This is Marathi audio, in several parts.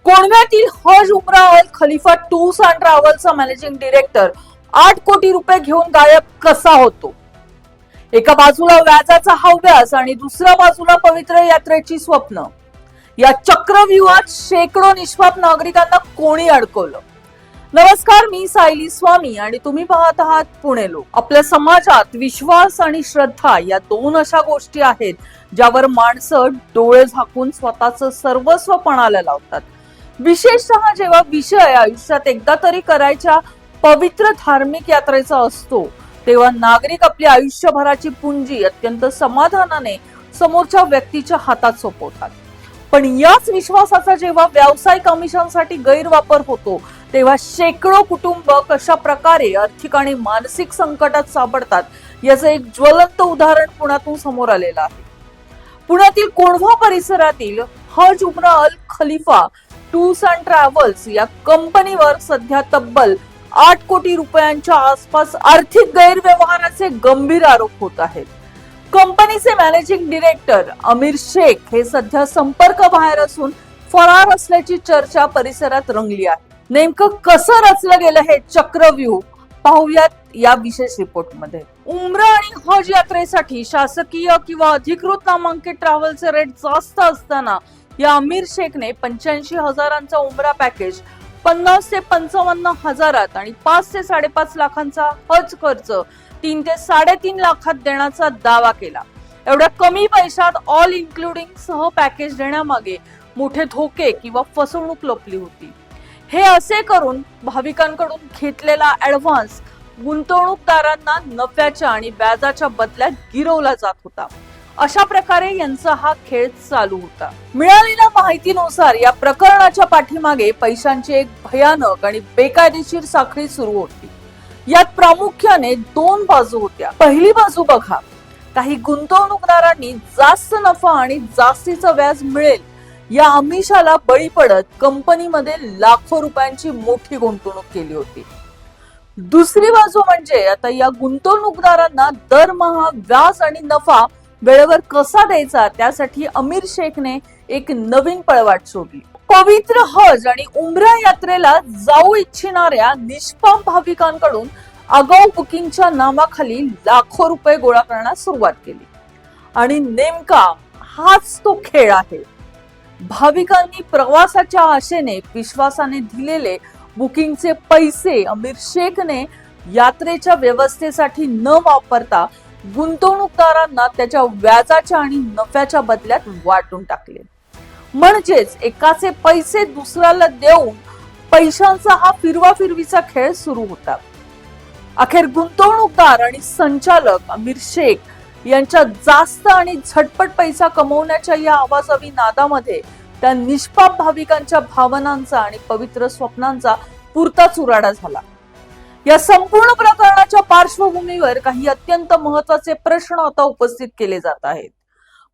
कोंढव्यातील हज उमरा अल खलिफा टूर्स अँड ट्रॅव्हल्सचा मॅनेजिंग डिरेक्टर 8 कोटी रुपये घेऊन गायब कसा होतो? एका बाजूला व्याजाचा हव्यास आणि दुसऱ्या बाजूला पवित्र यात्रेची स्वप्न. या चक्रव्यूहात शेकडो निष्पाप नागरिकांना कोणी अडकवलं? नमस्कार, मी सायली स्वामी आणि तुम्ही पाहत आहात पुणे लोक. आपल्या समाजात विश्वास आणि श्रद्धा या दोन अशा गोष्टी आहेत ज्यावर माणसं डोळे झाकून स्वतःचं सर्वस्व पणाला लावतात. विशेषतः जेव्हा विषय आयुष्यात एकदा तरी करायच्या पवित्र धार्मिक यात्रेचा असतो, तेव्हा नागरिक आपली आयुष्यभराची पुंजी अत्यंत समाधानाने समोरच्या व्यक्तीच्या हातात सोपवतात. पण याच विश्वासाचा जेव्हा व्यावसायिक कमिशनसाठी गैरवापर होतो, तेव्हा शेकडो कुटुंब कशा प्रकारे आर्थिक आणि मानसिक संकटात सापडतात याचं एक ज्वलंत उदाहरण पुण्यातून समोर आलेलं आहे. पुण्यातील कोंढवा परिसरातील हज Umrah Al Khalifa tours and travels या कंपनीवर सध्या तब्बल 8 कोटी रुपयांच्या आसपास आर्थिक गैरव्यवहाराचे गंभीर आरोप होत आहेत. कंपनीचे मॅनेजिंग डिरेक्टर अमीर शेख हे सध्या संपर्क बाहेर असून फरार असल्याची चर्चा परिसरात रंगली आहे. नेमकं कसं रचलं गेलं हे चक्रव्यूह पाहूयात या विशेष रिपोर्ट मध्ये. उमरा आणि हज यात्रेसाठी शासकीय किंवा अधिकृत नामांकित ट्रॅव्हलचे रेट जास्त असताना या अमीर शेखने 85,000चा उमरा पॅकेज 50 ते 55 हजारात आणि 5 ते 5.5 लाखांचा हज खर्च 3 ते 3.5 लाखात देण्याचा दावा केला. एवढ्या कमी पैशात ऑल इन्क्लुडिंग सह पॅकेज देण्यामागे मोठे धोके किंवा फसवणूक लपली होती. हे असे करून भाविकांकडून घेतलेला ऍडव्हान्स गुंतवणूकदारांना नफ्याच्या आणि व्याजाच्या बदल्यात गिरवला जात होता. अशा प्रकारे यांचा हा खेळ चालू होता. मिळालेल्या माहितीनुसार या प्रकरणाच्या पाठीमागे पैशांची एक भयानक आणि बेकायदेशीर साखळी सुरू होती. यात प्रामुख्याने 2 बाजू होत्या. पहिली बाजू बघा, काही गुंतवणूकदारांनी जास्त नफा आणि जास्तीचं व्याज मिळेल या आमिषाला बळी पडत कंपनीमध्ये लाखो रुपयांची मोठी गुंतवणूक केली होती. दुसरी बाजू म्हणजे आता या गुंतवणूकदारांना दरमहा व्याज आणि नफा वेळेवर कसा द्यायचा त्यासाठी अमीर शेखने एक नवीन पळवाट शोधली. पवित्र हज आणि उमरा यात्रेला जाऊ इच्छिणाऱ्या निष्पाप भाविकांकडून आगाऊ बुकिंगच्या नावाखाली लाखो रुपये गोळा करण्यास सुरुवात केली. आणि नेमका हाच तो खेळ आहे. भाविकांनी प्रवासाच्या आशेने विश्वासाने दिलेले बुकिंगचे पैसे अमीर शेखने यात्रेच्या व्यवस्थेसाठी न वापरता गुंतवणूकदारांना त्याच्या व्याजाच्या आणि नफ्याच्या बदल्यात वाटून टाकले. म्हणजेच एकाचे पैसे दुसऱ्याला देऊन पैशांचा हा फिरवाफिरवीचा खेळ सुरू होता. अखेर गुंतवणूकदार आणि संचालक अमीर शेख यांच्या जास्त आणि झटपट पैसा कमवण्याच्या या आवाजावी नादामध्ये त्या निष्पाप भाविकांच्या भावनांचा आणि पवित्र स्वप्नांचा पुरता चुराडा झाला. या संपूर्ण प्रकरणाच्या पार्श्वभूमीवर काही अत्यंत महत्वाचे प्रश्न आता उपस्थित केले जात आहेत.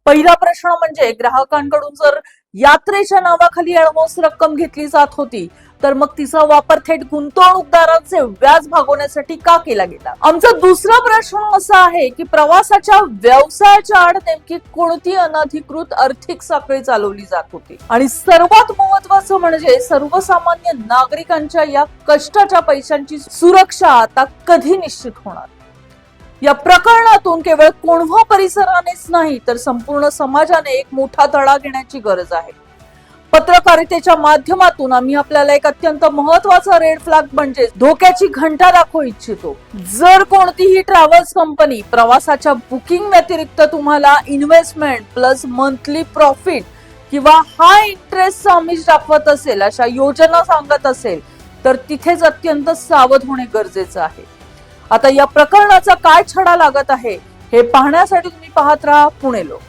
पहिला प्रश्न म्हणजे ग्राहकांकडून जर यात्रेच्या नावाखाली ऍडव्हान्स रक्कम घेतली जात होती तर मग तिचा वापर थेट गुंतवणूकदारांचे व्याज भागवण्यासाठी का केला गेला? आमचा दुसरा प्रश्न असा आहे की प्रवासाच्या व्यवसायाच्या आड नेमकी कोणती अनधिकृत आर्थिक साखळी चालवली जात होती? आणि सर्वात महत्वाचं म्हणजे सर्वसामान्य नागरिकांच्या या कष्टाच्या पैशांची सुरक्षा आता कधी निश्चित होणार? या प्रकरणातून केवळ कोंढवा परिसरानेच नाही तर संपूर्ण समाजाने एक मोठा धडा घेण्याची गरज आहे. पत्रकारितेच्या माध्यमातून आम्ही आपल्याला एक अत्यंत महत्वाचा रेड फ्लॅग म्हणजे धोक्याची घंटा दाखवू इच्छितो. जर कोणतीही ट्रॅव्हल्स कंपनी प्रवासाच्या बुकिंग व्यतिरिक्त तुम्हाला इन्व्हेस्टमेंट प्लस मंथली प्रॉफिट किंवा हाय इंटरेस्ट आमिष दाखवत असेल, अशा योजना सांगत असेल, तर तिथेच अत्यंत सावध होणे गरजेचं आहे. आता या प्रकरणाचा काय छडा लागत आहे हे पाहण्यासाठी तुम्ही पाहत राहा पुणे लोक.